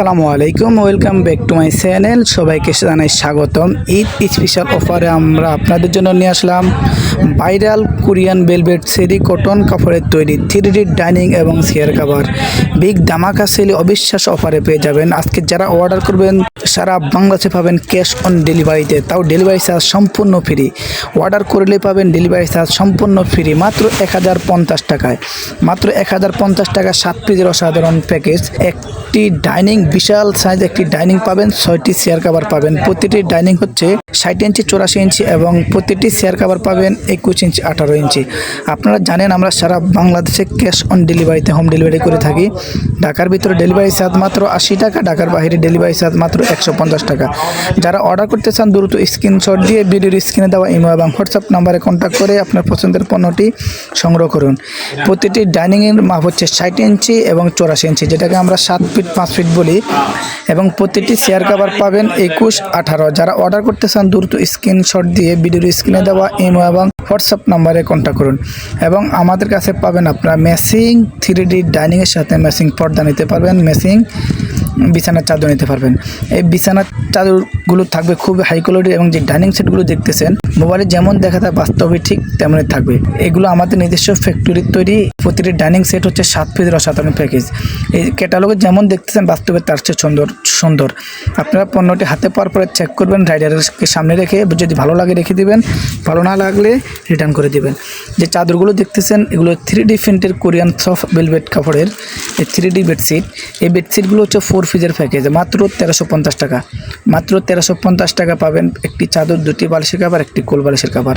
আসসালামু আলাইকুম, welcome back to my channel. সবাইকে জানাই স্বাগতম। ঈদ স্পেশাল অফারে আমরা আপনাদের জন্য নিয়ে আসলাম ভাইরাল কোরিয়ান ভেলভেট সেরি কটন কাপড়ের তৈরি 3D ডাইনিং এবং চেয়ার কভার বিগ ধামাকা সেলে অবিশ্বাস অফারে পেয়ে যাবেন। আজকে যারা অর্ডার করবেন সারা বাংলাদেশে পাবেন ক্যাশ অন ডেলিভারিতে, তাও ডেলিভারি চার্জ সম্পূর্ণ ফ্রি। অর্ডার করলে পাবেন ডেলিভারি চার্জ সম্পূর্ণ ফ্রি মাত্র 1050 টাকায়। মাত্র 1050 টাকা 7 পিসের অসাধারণ প্যাকেজ। একটি ডাইনিং, বিশাল সাইজ একটি ডাইনিং পাবেন, 6টি চেয়ার কভার পাবেন। প্রতিটি ডাইনিং হচ্ছে 60 ইঞ্চি 84 ইঞ্চি এবং প্রতিটি চেয়ার কভার পাবেন 21 ইঞ্চি 18 ইঞ্চি। আপনারা জানেন আমরা সারা বাংলাদেশে ক্যাশ অন ডেলিভারিতে হোম ডেলিভারি করে থাকি। ঢাকার ভিতরে ডেলিভারি চার্জ মাত্র 80 টাকা, ঢাকার বাইরে ডেলিভারি চার্জ মাত্র 150 টাকা। যারা অর্ডার করতে চান দ্রুত স্ক্রিনশট দিয়ে ভিডিওর স্ক্রিনে দেওয়া ইমো এবং হোয়াটসঅ্যাপ নাম্বারে কন্ট্যাক্ট করে আপনার পছন্দের পণ্যটি সংগ্রহ করুন। প্রতিটি ডাইনিংয়ের মাপ হচ্ছে 60 ইঞ্চি এবং 84 ইঞ্চি, যেটাকে আমরা 7 ফিট 5 ফিট বলি, এবং প্রতিটি চেয়ার কভার পাবেন 21 18। যারা অর্ডার করতে চান দ্রুত স্ক্রিনশট দিয়ে ভিডিওর স্ক্রিনে দেওয়া ইমো এবং হোয়াটসঅ্যাপ নাম্বারে কন্ট্যাক্ট করুন। এবং আমাদের কাছে পাবেন আপনারা ম্যাচিং 3D ডাইনিংয়ের সাথে ম্যাচিং পর্দা নিতে পারবেন, ম্যাচিং বিছানার চাদর নিতে পারবেন। এই বিছানার চাদরগুলো থাকবে খুব হাই কোয়ালিটি এবং যে ডাইনিং সেটগুলো দেখতেছেন মোবাইলে যেমন দেখা যায় বাস্তবে ঠিক তেমনই থাকবে। এগুলো আমাদের নিজস্ব ফ্যাক্টরির তৈরি। প্রতিটি ডাইনিং সেট হচ্ছে 7 পিসের অসাধারণ প্যাকেজ। এই ক্যাটালগে যেমন দেখতেছেন বাস্তবে তার চেয়ে সুন্দর। আপনারা পণ্যটি হাতে পাওয়ার পরে চেক করবেন, রাইডারকে সামনে রেখে যদি ভালো লাগে রেখে দিবেন, ভালো না লাগলে রিটার্ন করে দিবেন। যে চাদরগুলো দেখতেছেন এগুলো 3D প্রিন্টের কোরিয়ান সফট ভেলভেট কাপড়ের এই 3D বেডশিট। এই বেডশিটগুলো হচ্ছে 4 পিসের প্যাকেজ, মাত্র 1350 টাকা। মাত্র 1350 টাকা পাবেন একটি চাদর, 2টি বালিশের কভার, একটি কোল বালিশের কভার।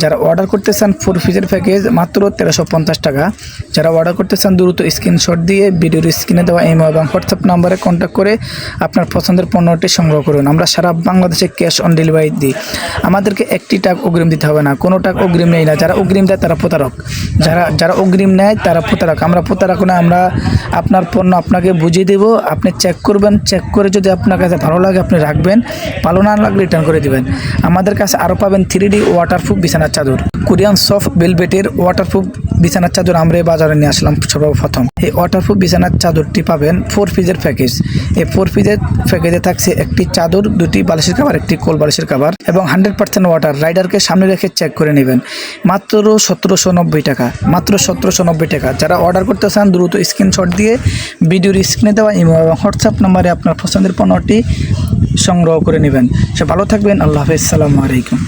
যারা অর্ডার করতে চান 4 পিসের প্যাকেজ মাত্র 1350 টাকা। যারা অর্ডার করতে চান দ্রুত স্ক্রিনশট দিয়ে ভিডিওর স্ক্রিনে দেওয়া ইমো এবং হোয়াটসঅ্যাপ নাম্বারে কন্ট্যাক্ট করে আপনার পছন্দের পণ্যটি সংগ্রহ করুন। আমরা সারা বাংলাদেশে ক্যাশ অন ডেলিভারি দিই। আমাদেরকে একটি টাকা অগ্রিম দিতে হবে না, কোনো টাকা অগ্রিম নেই না। যারা অগ্রিম দেয় তারা প্রতারক, যারা অগ্রিম নেয় তারা প্রতারক। আমরা প্রতারক না, আমরা আপনার পণ্য আপনাকে বুঝিয়ে দেবো, আপনি চেক করবেন, চেক করে যদি আপনার কাছে ভালো লাগে আপনি রাখবেন, ভালো না লাগলে রিটার্ন করে দিবেন। আমাদের কাছে আরও পাবেন 3D ওয়াটারপ্রুফ বিছানার চাদর, কোরিয়ান সফট ভেলভেটের ওয়াটারপ্রুফ বিছানার চাদর আমরা বাজারে নিয়ে আসলাম সর্বপ্রথম। এই ওয়াটারপ্রুফ বিছানার চাদরটি পাবেন 4 পিসের প্যাকেজ। এই 4 পিসের প্যাকেজে থাকছে একটি চাদর, 2টি বালিশের কভার, একটি কোল বালিশের কভার এবং 100% ওয়াটার। রাইডারকে সামনে রেখে চেক করে নেবেন। মাত্র 1790 টাকা, মাত্র 1790 টাকা। যারা অর্ডার করতে চান দ্রুত স্ক্রিনশট দিয়ে ভিডিওর স্ক্রিনে দেওয়া ইমো এবং হোয়াটসঅ্যাপ নাম্বারে আপনার পছন্দের পণ্যটি সংগ্রহ করে নেবেন। সে ভালো থাকবেন। আল্লাহ হাফেজ, আসসালামু আলাইকুম।